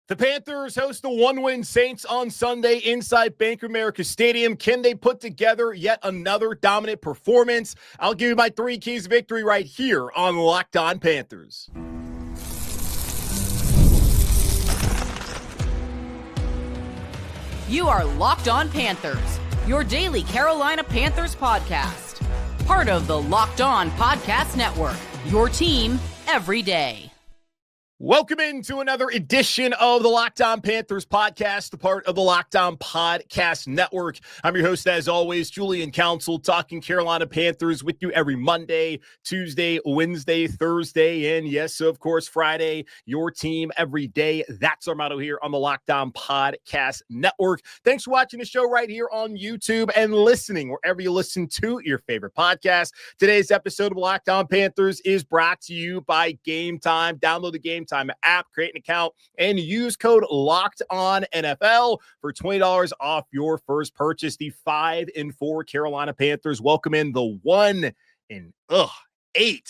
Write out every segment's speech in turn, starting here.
The Panthers host the one-win Saints on Sunday inside Bank of America Stadium. Can they put together yet another dominant performance? I'll give you my 3 keys to victory right here on Locked On Panthers. You are Locked On Panthers, your daily Carolina Panthers podcast. Part of the Locked On Podcast Network, your team every day. Welcome into another edition of the Locked On Panthers podcast, the part of the Locked On Podcast Network. I'm your host, as always, Julian Council, talking Carolina Panthers with you every Monday, Tuesday, Wednesday, Thursday, and yes, of course, Friday, your team every day. That's our motto here on the Locked On Podcast Network. Thanks for watching the show right here on YouTube and listening wherever you listen to your favorite podcast. Today's episode of Locked On Panthers is brought to you by Game Time. Download the Game Time app, create an account, and use code LOCKEDONNFL for $20 off your first purchase. The 5-4 Carolina Panthers welcome in the 1-8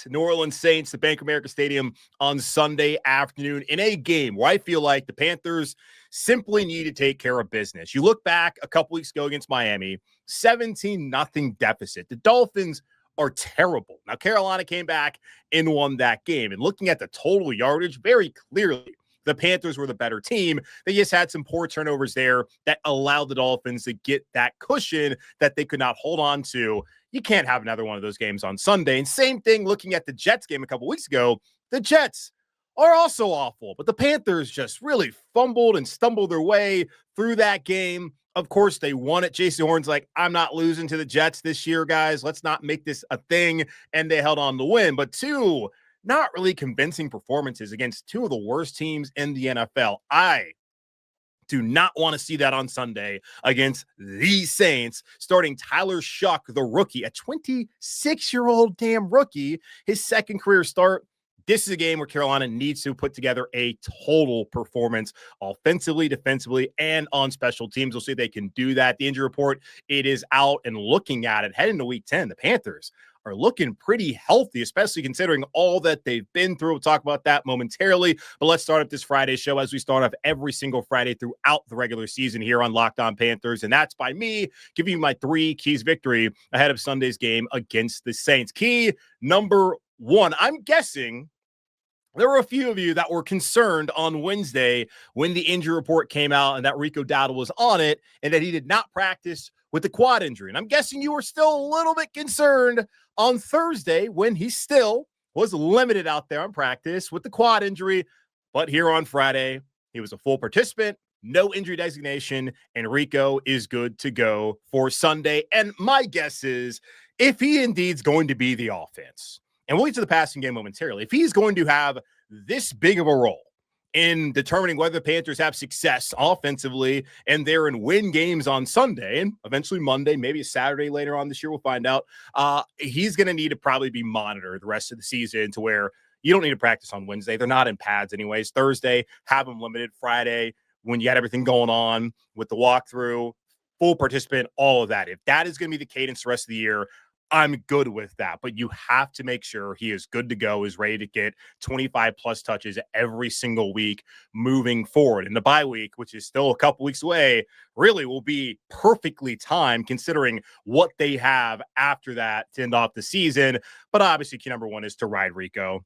New Orleans Saints to Bank of America Stadium on Sunday afternoon in a game where I feel like the Panthers simply need to take care of business. You look back a couple weeks ago against Miami, 17-0 deficit. The Dolphins are terrible. Now, Carolina came back and won that game. And looking at the total yardage, very clearly, the Panthers were the better team. They just had some poor turnovers there that allowed the Dolphins to get that cushion that they could not hold on to. You can't have another one of those games on Sunday. And same thing looking at the Jets game a couple weeks ago. The Jets are also awful, but the Panthers just really fumbled and stumbled their way through that game. Of course, they won it. Jason Horn's like, I'm not losing to the Jets this year, guys. Let's not make this a thing. And they held on to win. But 2 not really convincing performances against 2 of the worst teams in the NFL. I do not want to see that on Sunday against the Saints, starting Tyler Shough, the rookie, a 26-year-old damn rookie, his second career start. This is a game where Carolina needs to put together a total performance offensively, defensively, and on special teams. We'll see if they can do that. The injury report, it is out, and looking at it, heading to week 10, the Panthers are looking pretty healthy, especially considering all that they've been through. We'll talk about that momentarily, but let's start up this Friday show as we start off every single Friday throughout the regular season here on Locked On Panthers, and that's by me giving you my 3 keys victory ahead of Sunday's game against the Saints. Key number 1, I'm guessing there were a few of you that were concerned on Wednesday when the injury report came out and that Rico Dowdle was on it and that he did not practice with the quad injury. And I'm guessing you were still a little bit concerned on Thursday when he still was limited out there on practice with the quad injury. But here on Friday, he was a full participant, no injury designation, and Rico is good to go for Sunday. And my guess is if he indeed is going to be the offense, and we'll get to the passing game momentarily, if he's going to have this big of a role in determining whether the Panthers have success offensively and they're in win games on Sunday and eventually Monday, maybe a Saturday later on this year, we'll find out, he's going to need to probably be monitored the rest of the season to where you don't need to practice on Wednesday. They're not in pads anyways. Thursday, have them limited. Friday, when you had everything going on with the walkthrough, full participant, all of that. If that is going to be the cadence the rest of the year, I'm good with that, but you have to make sure he is good to go, is ready to get 25 plus touches every single week moving forward. And the bye week, which is still a couple weeks away, really will be perfectly timed considering what they have after that to end off the season. But obviously, key number 1 is to ride Rico.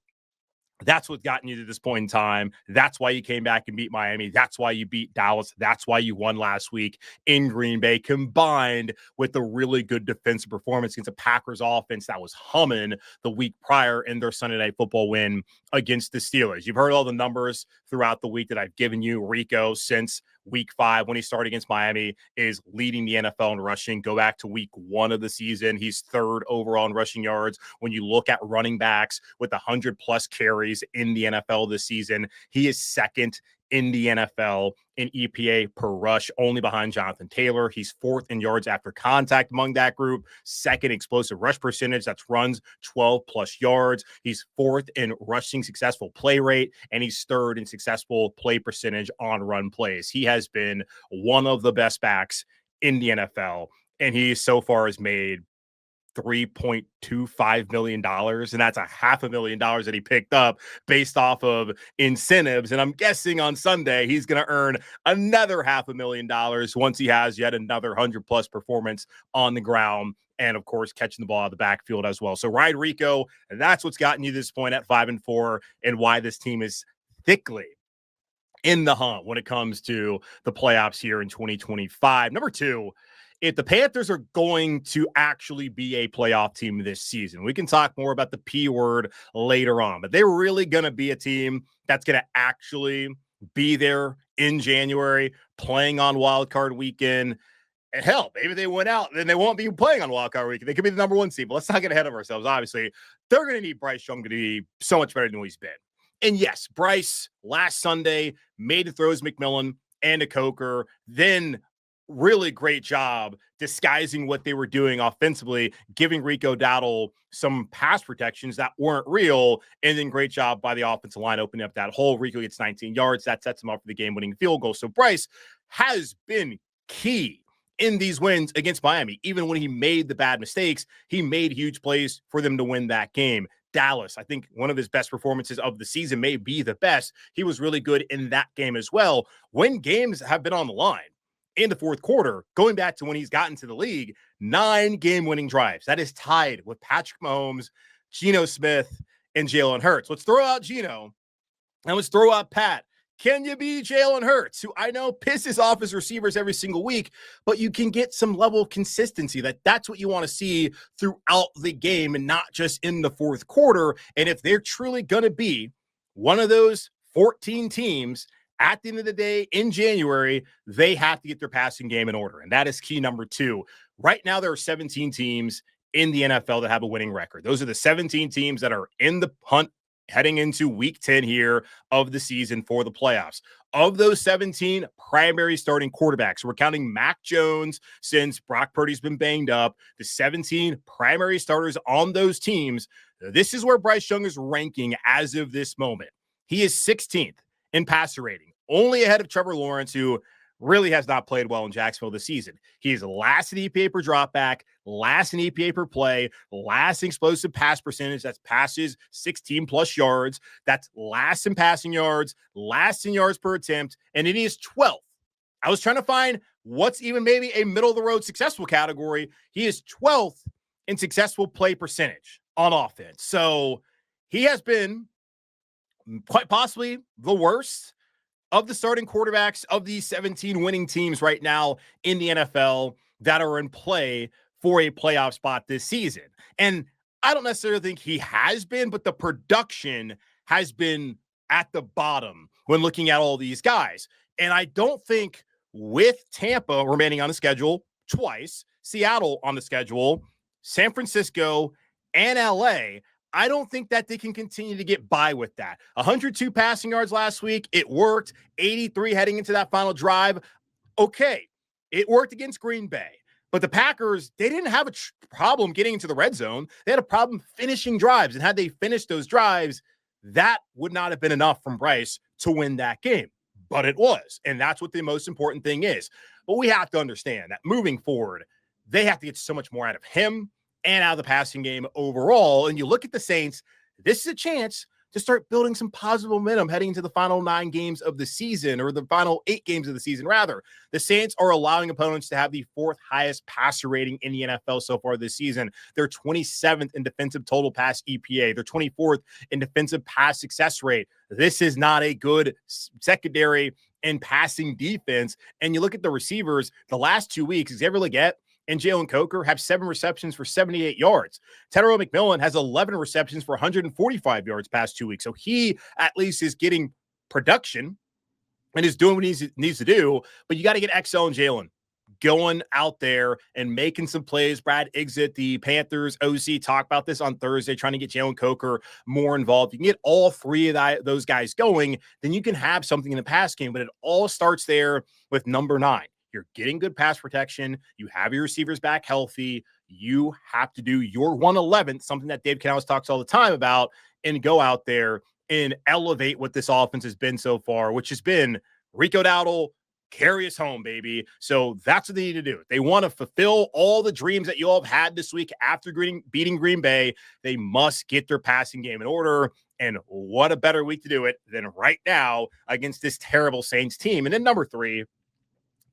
That's what's gotten you to this point in time. That's why you came back and beat Miami. That's why you beat Dallas. That's why you won last week in Green Bay, combined with a really good defensive performance against a Packers offense that was humming the week prior in their Sunday Night Football win against the Steelers. You've heard all the numbers throughout the week that I've given you. Rico, since week 5, when he started against Miami, is leading the NFL in rushing. Go back to week 1 of the season. He's 3rd overall in rushing yards. When you look at running backs with 100-plus carries in the NFL this season, he is 2nd in the NFL in EPA per rush, only behind Jonathan Taylor. He's 4th in yards after contact among that group, 2nd explosive rush percentage, that's runs 12 plus yards. He's 4th in rushing successful play rate, and he's 3rd in successful play percentage on run plays. He has been one of the best backs in the NFL, and he so far has made $3.25 million. And that's a $500,000 that he picked up based off of incentives. And I'm guessing on Sunday, he's going to earn another $500,000 once he has yet another 100-plus performance on the ground. And of course, catching the ball out of the backfield as well. So ride Rico. And that's what's gotten you to this point at 5-4 and why this team is thickly in the hunt when it comes to the playoffs here in 2025. Number two, if the Panthers are going to actually be a playoff team this season, we can talk more about the P word later on, but they're really going to be a team that's going to actually be there in January, playing on Wild Card Weekend. And hell, maybe they went out, then they won't be playing on Wild Card Weekend. They could be the number one seed, but let's not get ahead of ourselves. Obviously, they're going to need Bryce Young to be so much better than what he's been. And yes, Bryce last Sunday made the throws McMillan and a Coker, then really great job disguising what they were doing offensively, giving Rico Dowdle some pass protections that weren't real, and then great job by the offensive line opening up that hole. Rico gets 19 yards. That sets him up for the game-winning field goal. So Bryce has been key in these wins against Miami. Even when he made the bad mistakes, he made huge plays for them to win that game. Dallas, I think one of his best performances of the season, may be the best. He was really good in that game as well. When games have been on the line, in the fourth quarter, going back to when he's gotten to the league, 9 game-winning drives. That is tied with Patrick Mahomes, Geno Smith, and Jalen Hurts. Let's throw out Geno, and let's throw out Pat. Can you be Jalen Hurts, who I know pisses off his receivers every single week, but you can get some level of consistency. That's what you want to see throughout the game and not just in the fourth quarter. And if they're truly going to be one of those 14 teams at the end of the day, in January, they have to get their passing game in order. And that is key number 2. Right now, there are 17 teams in the NFL that have a winning record. Those are the 17 teams that are in the hunt heading into week 10 here of the season for the playoffs. Of those 17 primary starting quarterbacks, we're counting Mac Jones since Brock Purdy's been banged up, the 17 primary starters on those teams, this is where Bryce Young is ranking as of this moment. He is 16th in passer rating, only ahead of Trevor Lawrence, who really has not played well in Jacksonville this season. He is last in EPA per dropback, last in EPA per play, last in explosive pass percentage. That's passes 16-plus yards. That's last in passing yards, last in yards per attempt, and it is 12th. I was trying to find what's even maybe a middle-of-the-road successful category. He is 12th in successful play percentage on offense. So he has been quite possibly the worst of the starting quarterbacks of these 17 winning teams right now in the NFL that are in play for a playoff spot this season. And I don't necessarily think he has been, but the production has been at the bottom when looking at all these guys. And I don't think with Tampa remaining on the schedule twice, Seattle on the schedule, San Francisco, and LA, I don't think that they can continue to get by with that. 102 passing yards last week. It worked. 83 heading into that final drive. Okay, it worked against Green Bay. But the Packers, they didn't have a problem getting into the red zone. They had a problem finishing drives. And had they finished those drives, that would not have been enough from Bryce to win that game. But it was. And that's what the most important thing is. But we have to understand that moving forward, they have to get so much more out of him and out of the passing game overall. And you look at the Saints, this is a chance to start building some positive momentum heading into the final 9 games of the season, or the final 8 games of the season, rather. The Saints are allowing opponents to have the 4th highest passer rating in the NFL so far this season. They're 27th in defensive total pass EPA. They're 24th in defensive pass success rate. This is not a good secondary and passing defense. And you look at the receivers, the last 2 weeks, Xavier Legette and Jalen Coker have 7 receptions for 78 yards. Tedero McMillan has 11 receptions for 145 yards past 2 weeks. So he at least is getting production and is doing what he needs to do. But you got to get XL and Jalen going out there and making some plays. Brad Exit, the Panthers OC, talked about this on Thursday, trying to get Jalen Coker more involved. You can get all 3 of those guys going, then you can have something in the pass game. But it all starts there with number 9. You're getting good pass protection. You have your receivers back healthy. You have to do your 1/11th, something that Dave Canales talks all the time about, and go out there and elevate what this offense has been so far, which has been Rico Dowdle, carry us home, baby. So that's what they need to do. They want to fulfill all the dreams that you all have had this week after beating Green Bay. They must get their passing game in order. And what a better week to do it than right now against this terrible Saints team. And then number 3,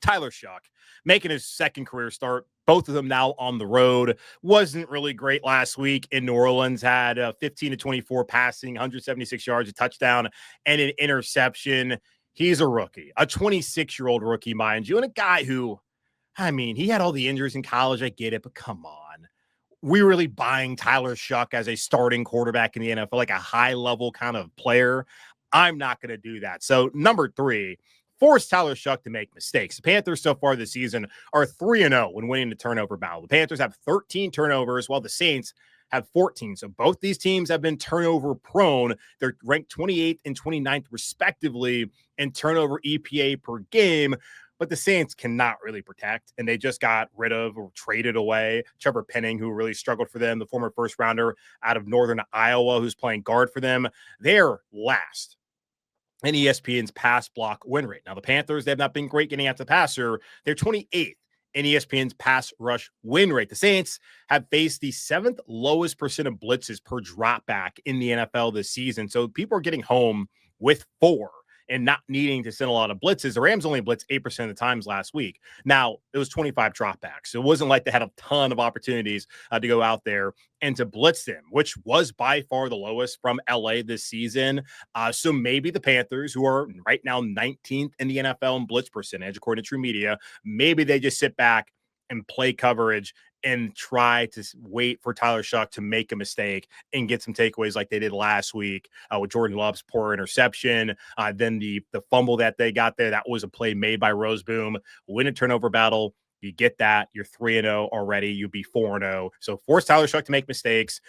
Tyler Shough, making his second career start. Both of them now on the road. Wasn't really great last week in New Orleans. Had 15 to 24 passing, 176 yards, a touchdown, and an interception. He's a rookie, a 26-year-old rookie, mind you, and a guy who, I mean, he had all the injuries in college. I get it, but come on. We really buying Tyler Shough as a starting quarterback in the NFL, like a high-level kind of player? I'm not going to do that. So number 3, force Tyler Shough to make mistakes. The Panthers so far this season are 3-0 when winning the turnover battle. The Panthers have 13 turnovers, while the Saints have 14. So both these teams have been turnover prone. They're ranked 28th and 29th respectively in turnover EPA per game. But the Saints cannot really protect, and they just got rid of or traded away Trevor Penning, who really struggled for them, the former first rounder out of Northern Iowa, who's playing guard for them. They're last in ESPN's pass block win rate. Now, the Panthers, they have not been great getting after the passer. They're 28th in ESPN's pass rush win rate. The Saints have faced the 7th lowest percent of blitzes per drop back in the NFL this season. So people are getting home with 4 and not needing to send a lot of blitzes. The Rams only blitzed 8% of the times last week. Now, it was 25 dropbacks. So it wasn't like they had a ton of opportunities to go out there and to blitz them, which was by far the lowest from LA this season. So maybe the Panthers, who are right now 19th in the NFL in blitz percentage, according to True Media, maybe they just sit back and play coverage and try to wait for Tyler Shough to make a mistake and get some takeaways like they did last week with Jordan Love's poor interception. Then the fumble that they got there, that was a play made by Roseboom. Win a turnover battle. You get that. You're 3-0 already. You'd be 4-0. So force Tyler Shough to make mistakes.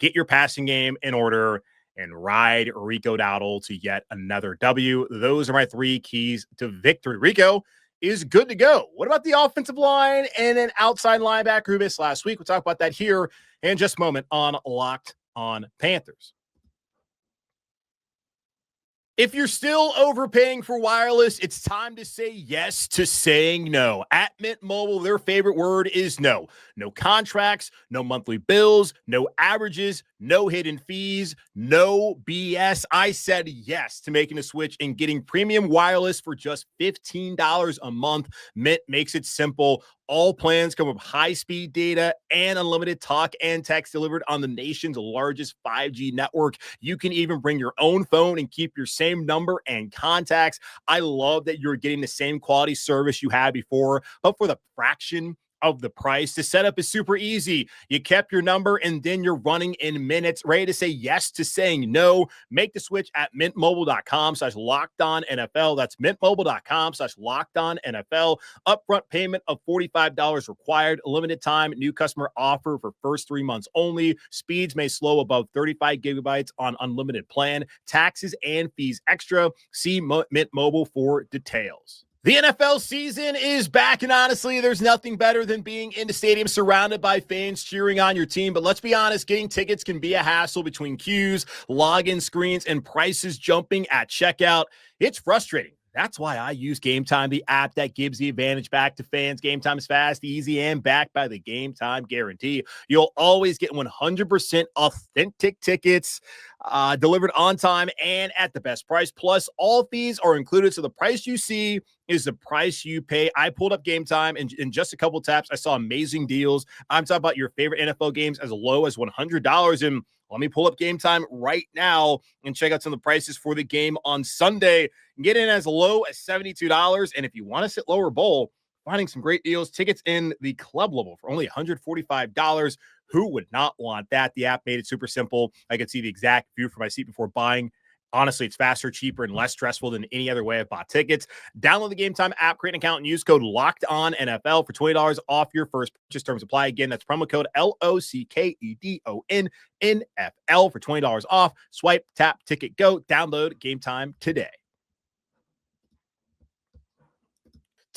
Get your passing game in order and ride Rico Dowdle to yet another W. Those are my 3 keys to victory. Rico is good to go. What about the offensive line and an outside linebacker who missed last week? We'll talk about that here in just a moment on Locked on Panthers. If you're still overpaying for wireless, it's time to say yes to saying no. At Mint Mobile, their favorite word is no. No contracts, no monthly bills, no averages, no hidden fees, no BS. I said yes to making a switch and getting premium wireless for just $15 a month. Mint makes it simple. All plans come with high-speed data and unlimited talk and text delivered on the nation's largest 5G network. You can even bring your own phone and keep your same number and contacts. I love that you're getting the same quality service you had before, but for the fraction of the price. The setup is super easy. You kept your number and then you're running in minutes. Ready to say yes to saying no? Make the switch at mintmobile.com/lockedonnfl. That's mintmobile.com/lockedonnfl. Upfront payment of $45 required. Limited time new customer offer for first 3 months only. Speeds may slow above 35 gigabytes on unlimited plan. Taxes and fees extra. See Mint Mobile for details. The NFL season is back, and honestly, there's nothing better than being in the stadium surrounded by fans cheering on your team. But let's be honest, getting tickets can be a hassle between queues, login screens, and prices jumping at checkout. It's frustrating. That's why I use Game Time, the app that gives the advantage back to fans. Game Time is fast, easy, and backed by the Game Time guarantee. You'll always get 100% authentic tickets delivered on time and at the best price. Plus, all fees are included, so the price you see is the price you pay. I pulled up Game Time, and in just a couple taps, I saw amazing deals. I'm talking about your favorite NFL games as low as $100. And let me pull up Game Time right now and check out some of the prices for the game on Sunday. Get in as low as $72. And if you want to sit lower bowl, finding some great deals, tickets in the club level for only $145. Who would not want that? The app made it super simple. I could see the exact view for my seat before buying. Honestly, it's faster, cheaper, and less stressful than any other way I've bought tickets. Download the Game Time app, create an account, and use code LOCKEDONNFL for $20 off your first purchase. Terms apply. Again, that's promo code LOCKEDONNFL for $20 off. Swipe, tap, ticket, go. Download Game Time today.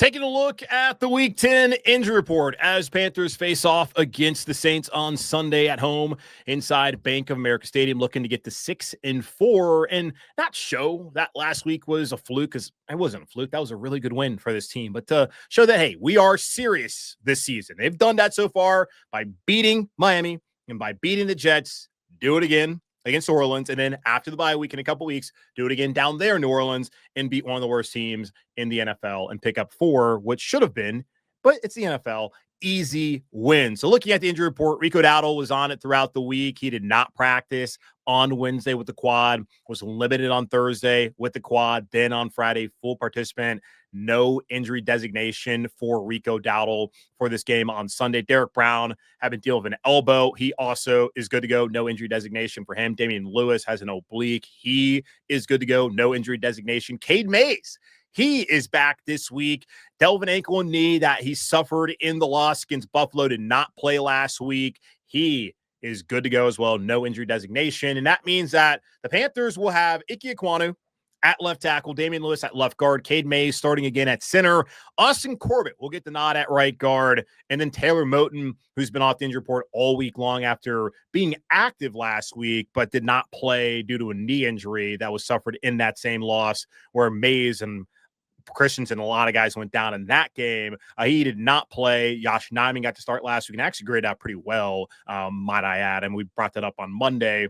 Taking a look at the Week 10 injury report as Panthers face off against the Saints on Sunday at home inside Bank of America Stadium, looking to get to 6-4 and not show that last week was a fluke, because it wasn't a fluke. That was a really good win for this team, but to show that, hey, we are serious this season. They've done that so far by beating Miami and by beating the Jets. Do it again against New Orleans, and then after the bye week in a couple weeks, do it again down there in New Orleans and beat one of the worst teams in the NFL and pick up 4, which should have been, but it's the NFL, easy win. So looking at the injury report, Rico Dowdle was on it throughout the week. He did not practice on Wednesday with the quad, was limited on Thursday with the quad, then on Friday, full participant. No injury designation for Rico Dowdle for this game on Sunday. Derrick Brown having to deal with an elbow. He also is good to go. No injury designation for him. Damian Lewis has an oblique. He is good to go. No injury designation. Cade Mays, he is back this week. Dealt with an ankle and knee that he suffered in the loss against Buffalo. Did not play last week. He is good to go as well. No injury designation. And that means that the Panthers will have Ike Ekwonu at left tackle, Damian Lewis at left guard, Cade Mays starting again at center. Austin Corbett will get the nod at right guard, and then Taylor Moton, who's been off the injury report all week long after being active last week, but did not play due to a knee injury that was suffered in that same loss where Mays and Christensen, a lot of guys went down in that game. He did not play. Josh Nijman got to start last week and actually graded out pretty well, might I add, and we brought that up on Monday.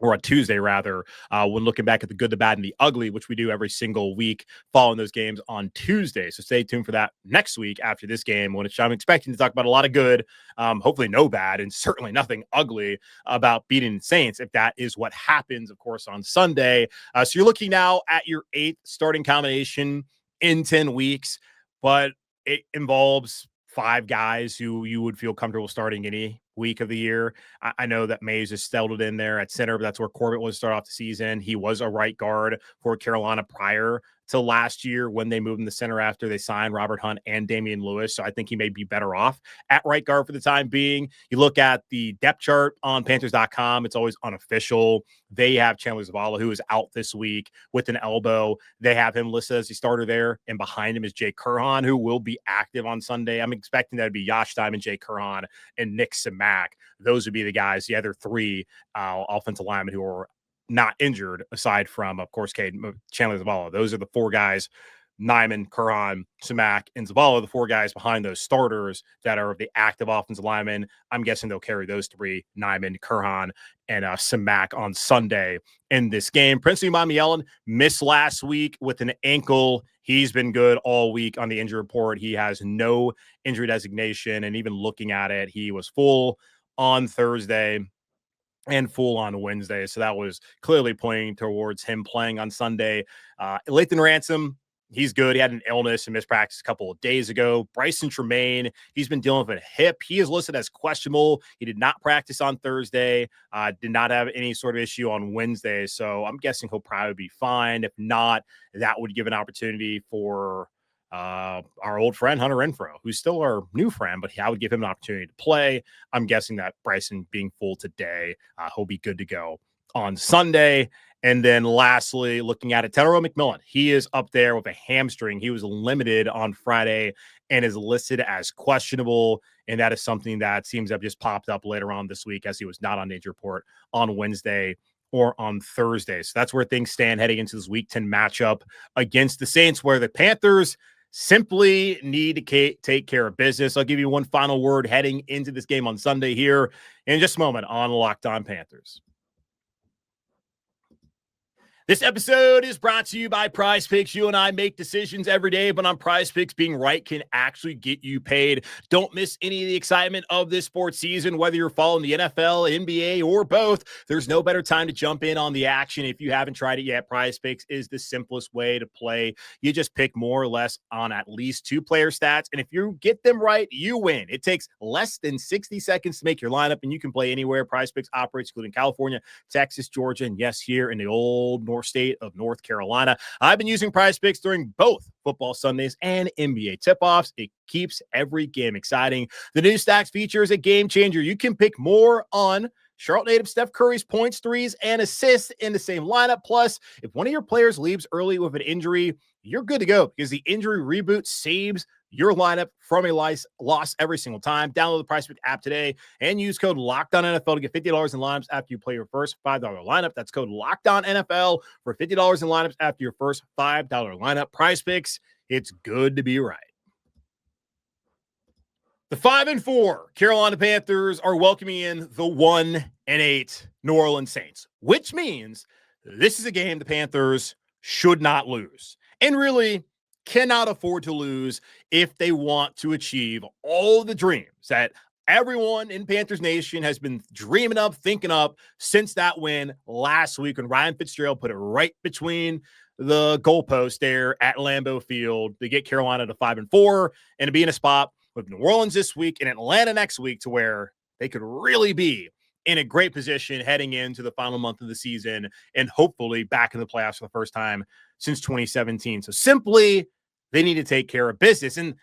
Or on Tuesday, rather, when looking back at the good, the bad, and the ugly, which we do every single week following those games on Tuesday. So stay tuned for that next week after this game, which I'm expecting to talk about a lot of good, hopefully no bad, and certainly nothing ugly about beating the Saints, if that is what happens, of course, on Sunday. So you're looking now at your 8th starting combination in 10 weeks, but it involves 5 guys who you would feel comfortable starting any week of the year. I know that Mays is settled in there at center, but that's where Corbett was to start off the season. He was a right guard for Carolina prior to last year when they moved him to center after they signed Robert Hunt and Damian Lewis. So I think he may be better off at right guard for the time being. You look at the depth chart on Panthers.com, it's always unofficial. They have Chandler Zavala, who is out this week with an elbow. They have him listed as the starter there, and behind him is Jake Curhan, who will be active on Sunday. I'm expecting that to be Josh Diamond, Jake Curhan, and Nick Samak. Those would be the guys, the other 3 offensive linemen who are not injured, aside from, of course, Cade, Chandler Zavala. Those are the 4 guys, Nijman, Curhan, Samak, and Zavala, the 4 guys behind those starters that are the active offensive linemen. I'm guessing they'll carry those 3, Nijman, Curhan, and Samak on Sunday in this game. Prince Yellen missed last week with an ankle. He's been good all week on the injury report. He has no injury designation, and even looking at it, he was full on Thursday and full on Wednesday. So that was clearly pointing towards him playing on Sunday. Lathan Ransom, he's good. He had an illness and missed practice a couple of days ago. Bryson Tremaine, he's been dealing with a hip. He is listed as questionable. He did not practice on Thursday, did not have any sort of issue on Wednesday. So I'm guessing he'll probably be fine. If not, that would give an opportunity for our old friend Hunter Renfrow, who's still our new friend, but I would give him an opportunity to play. I'm guessing that Bryson being full today, he'll be good to go on Sunday. And then lastly, looking at it, Tyrell McMillan, he is up there with a hamstring. He was limited on Friday and is listed as questionable. And that is something that seems to have just popped up later on this week, as he was not on the injury report on Wednesday or on Thursday. So that's where things stand heading into this Week 10 matchup against the Saints, where the Panthers simply need to take care of business. I'll give you one final word heading into this game on Sunday here in just a moment on Locked On Panthers. This episode is brought to you by Prize Picks. You and I make decisions every day, but on Prize Picks, being right can actually get you paid. Don't miss any of the excitement of this sports season, whether you're following the NFL, NBA, or both. There's no better time to jump in on the action. If you haven't tried it yet, Prize Picks is the simplest way to play. You just pick more or less on at least 2 player stats, and if you get them right, you win. It takes less than 60 seconds to make your lineup, and you can play anywhere. Prize Picks operates, including California, Texas, Georgia, and yes, here in the old state of North Carolina. I've been using Prize Picks during both football Sundays and NBA tip-offs. It keeps every game exciting. The new Stacks feature is a game changer. You can pick more on Charlotte native Steph Curry's points, threes, and assists in the same lineup. Plus, if one of your players leaves early with an injury, you're good to go because the injury reboot saves your lineup from a loss every single time. Download the PricePick app today and use code LOCKEDONNFL to get $50 in lineups after you play your first $5 lineup. That's code LOCKEDONNFL for $50 in lineups after your first $5 lineup. PricePicks, it's good to be right. The 5-4 Carolina Panthers are welcoming in the 1-8 New Orleans Saints, which means this is a game the Panthers should not lose and really cannot afford to lose if they want to achieve all the dreams that everyone in Panthers Nation has been dreaming up, thinking up since that win last week when Ryan Fitzgerald put it right between the goalpost there at Lambeau Field to get Carolina to 5-4 and to be in a spot with New Orleans this week and Atlanta next week to where they could really be in a great position heading into the final month of the season and hopefully back in the playoffs for the first time since 2017. So simply, they need to take care of business. And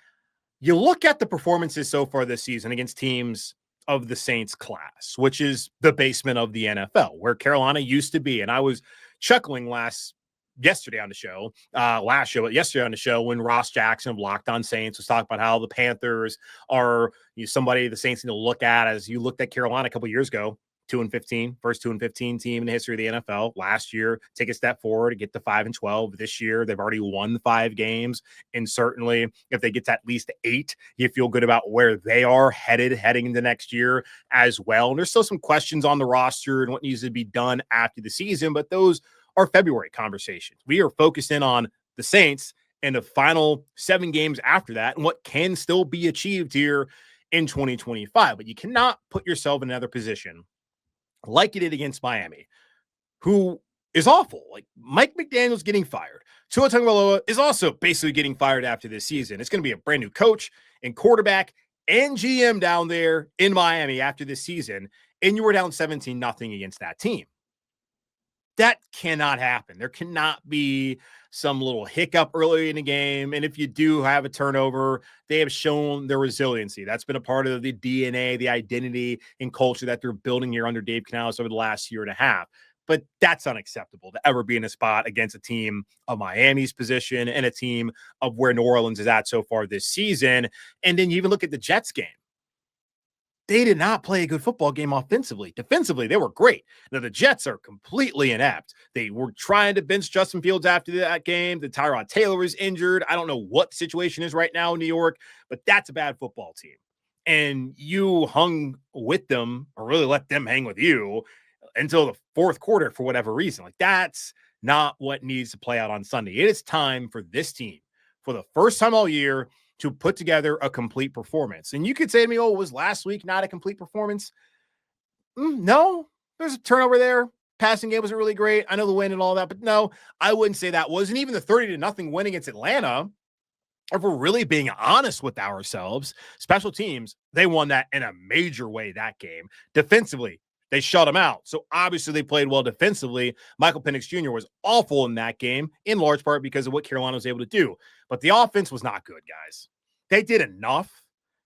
you look at the performances so far this season against teams of the Saints class, which is the basement of the NFL, where Carolina used to be. And I was chuckling yesterday on the show when Ross Jackson of Locked On Saints was talking about how the Panthers are somebody the Saints need to look at as you looked at Carolina a couple years ago, 2-15, first 2-15 team in the history of the NFL. Last year, take a step forward to get to 5-12. This year, they've already won 5 games. And certainly, if they get to at least 8, you feel good about where they are heading into next year as well. And there's still some questions on the roster and what needs to be done after the season, but those are February conversations. We are focused in on the Saints and the final 7 games after that and what can still be achieved here in 2025. But you cannot put yourself in another position like you did against Miami, who is awful. Like Mike McDaniel's getting fired. Tua Tagovailoa is also basically getting fired after this season. It's going to be a brand new coach and quarterback and GM down there in Miami after this season, and you were down 17-0 against that team. That cannot happen. There cannot be some little hiccup early in the game. And if you do have a turnover, they have shown their resiliency. That's been a part of the DNA, the identity and culture that they're building here under Dave Canales over the last year and a half. But that's unacceptable to ever be in a spot against a team of Miami's position and a team of where New Orleans is at so far this season. And then you even look at the Jets game. They did not play a good football game offensively. Defensively, they were great. Now, the Jets are completely inept. They were trying to bench Justin Fields after that game. The Tyrod Taylor is injured. I don't know what the situation is right now in New York, but that's a bad football team. And you hung with them or really let them hang with you until the fourth quarter for whatever reason. Like, that's not what needs to play out on Sunday. It is time for this team, for the first time all year, to put together a complete performance. And you could say to me, was last week not a complete performance? No, there's a turnover there. Passing game wasn't really great. I know the win and all that, but no, I wouldn't say that was. And even the 30-0 win against Atlanta, if we're really being honest with ourselves, special teams, they won that in a major way that game. Defensively, they shut them out. So obviously they played well defensively. Michael Penix Jr. was awful in that game, in large part because of what Carolina was able to do. But the offense was not good, guys. They did enough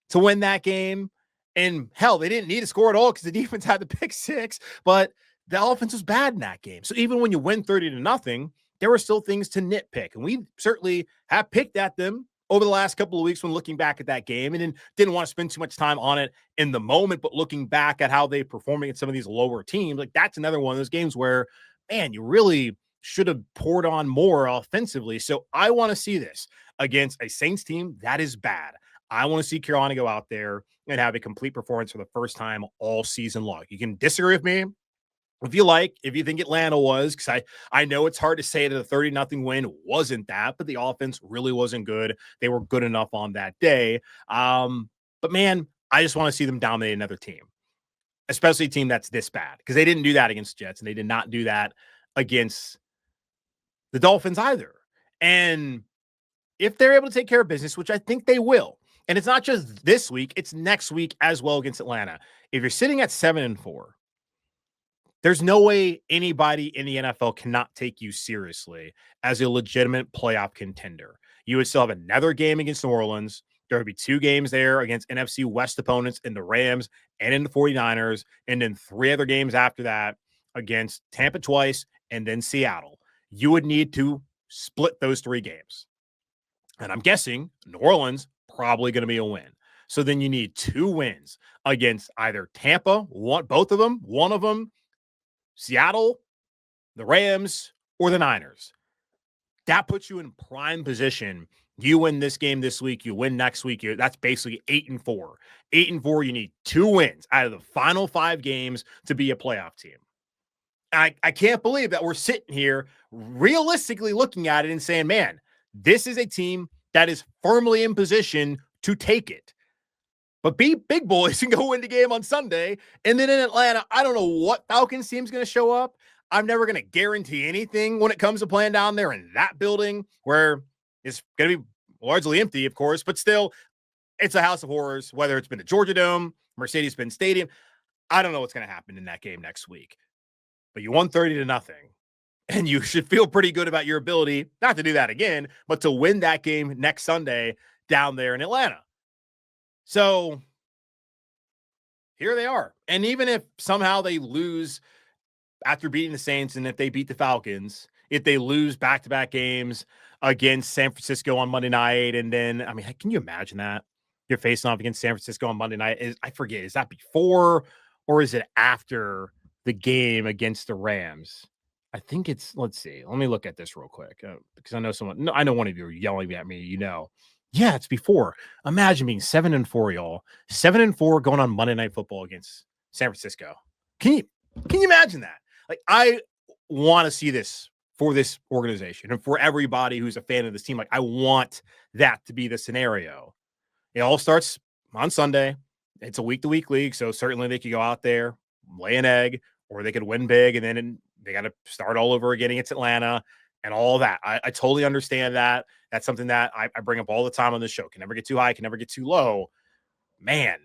to win that game. And hell, they didn't need to score at all because the defense had the pick 6, but the offense was bad in that game. So even when you win 30-0, there were still things to nitpick. And we certainly have picked at them over the last couple of weeks when looking back at that game, and then didn't want to spend too much time on it in the moment, but looking back at how they performing at some of these lower teams, like that's another one of those games where, man, you really should have poured on more offensively. So I want to see this against a Saints team that is bad. I want to see Carolina go out there and have a complete performance for the first time all season long. You can disagree with me if you think Atlanta was, because I know it's hard to say that a 30-0 win wasn't that, but the offense really wasn't good. They were good enough on that day. But man, I just want to see them dominate another team, especially a team that's this bad, because they didn't do that against Jets, and they did not do that against the Dolphins either. And if they're able to take care of business, which I think they will, and it's not just this week, it's next week as well against Atlanta. If you're sitting at 7-4, there's no way anybody in the NFL cannot take you seriously as a legitimate playoff contender. You would still have another game against New Orleans. There would be 2 games there against NFC West opponents in the Rams and in the 49ers, and then 3 other games after that against Tampa twice and then Seattle. You would need to split those 3 games. And I'm guessing New Orleans probably going to be a win. So then you need 2 wins against either Tampa, both of them, one of them, Seattle, the Rams, or the Niners. That puts you in prime position. You win this game this week, you win next week. That's basically 8-4. 8-4, you need 2 wins out of the final 5 games to be a playoff team. I can't believe that we're sitting here realistically looking at it and saying, man, this is a team that is firmly in position to take it. But be big boys and go win the game on Sunday. And then in Atlanta, I don't know what Falcons team's going to show up. I'm never going to guarantee anything when it comes to playing down there in that building where it's going to be largely empty, of course, but still, it's a house of horrors, whether it's been the Georgia Dome, Mercedes-Benz Stadium. I don't know what's going to happen in that game next week. But you won 30-0, and you should feel pretty good about your ability not to do that again, but to win that game next Sunday down there in Atlanta. So here they are. And even if somehow they lose after beating the Saints, and if they beat the Falcons, if they lose back-to-back games against San Francisco on Monday night, and then, I mean, can you imagine that? You're facing off against San Francisco on Monday night. I forget, is that before or is it after the game against the Rams? I think it's, let's see. Let me look at this real quick because I know one of you are yelling at me, Yeah, it's before. Imagine being 7-4, y'all. 7-4 going on Monday Night Football against San Francisco. Can you imagine that? Like, I want to see this for this organization and for everybody who's a fan of this team. Like, I want that to be the scenario. It all starts on Sunday. It's a week-to-week league, so certainly they could go out there, lay an egg, or they could win big, and then they got to start all over again against Atlanta and all that. I totally understand that. That's something that I bring up all the time on this show. Can never get too high, can never get too low. Man,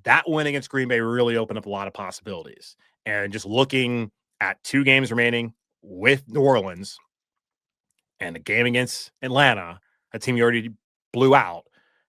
that win against Green Bay really opened up a lot of possibilities. And just looking at 2 games remaining with New Orleans and a game against Atlanta, a team you already blew out,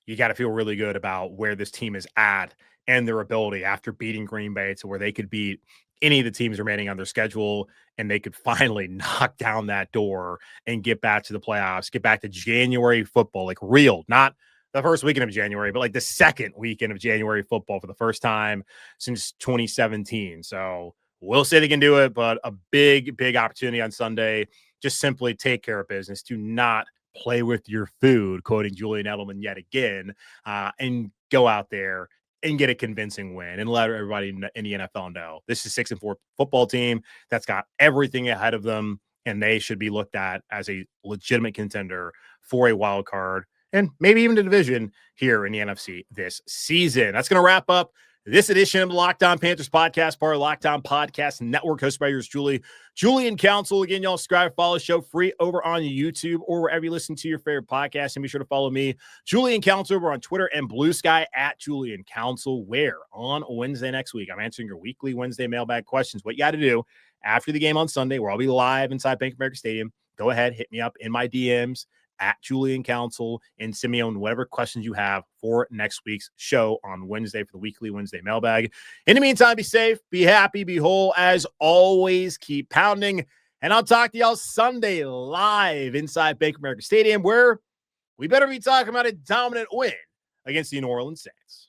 you got to feel really good about where this team is at and their ability after beating Green Bay to where they could beat any of the teams remaining on their schedule, and they could finally knock down that door and get back to the playoffs, get back to January football, like real, not the first weekend of January, but like the second weekend of January football for the first time since 2017. So we'll say they can do it, but a big, big opportunity on Sunday. Just simply take care of business. Do not play with your food, quoting Julian Edelman yet again, and go out there and get a convincing win and let everybody in the NFL know this is 6-4 football team that's got everything ahead of them, and they should be looked at as a legitimate contender for a wild card and maybe even the division here in the NFC this season. That's going to wrap up this edition of the Locked On Panthers podcast, part of Locked On Podcast Network, hosted by yours truly, Julian Council. Again, y'all subscribe, follow the show free over on YouTube or wherever you listen to your favorite podcast. And be sure to follow me, Julian Council, over on Twitter and Blue Sky at Julian Council, where on Wednesday next week, I'm answering your weekly Wednesday mailbag questions. What you got to do after the game on Sunday, where I'll be live inside Bank of America Stadium, go ahead, hit me up in my DMs at Julian Council and send me on whatever questions you have for next week's show on Wednesday for the weekly Wednesday mailbag. In the meantime, be safe, be happy, be whole. As always, keep pounding. And I'll talk to y'all Sunday live inside Bank of America Stadium, where we better be talking about a dominant win against the New Orleans Saints.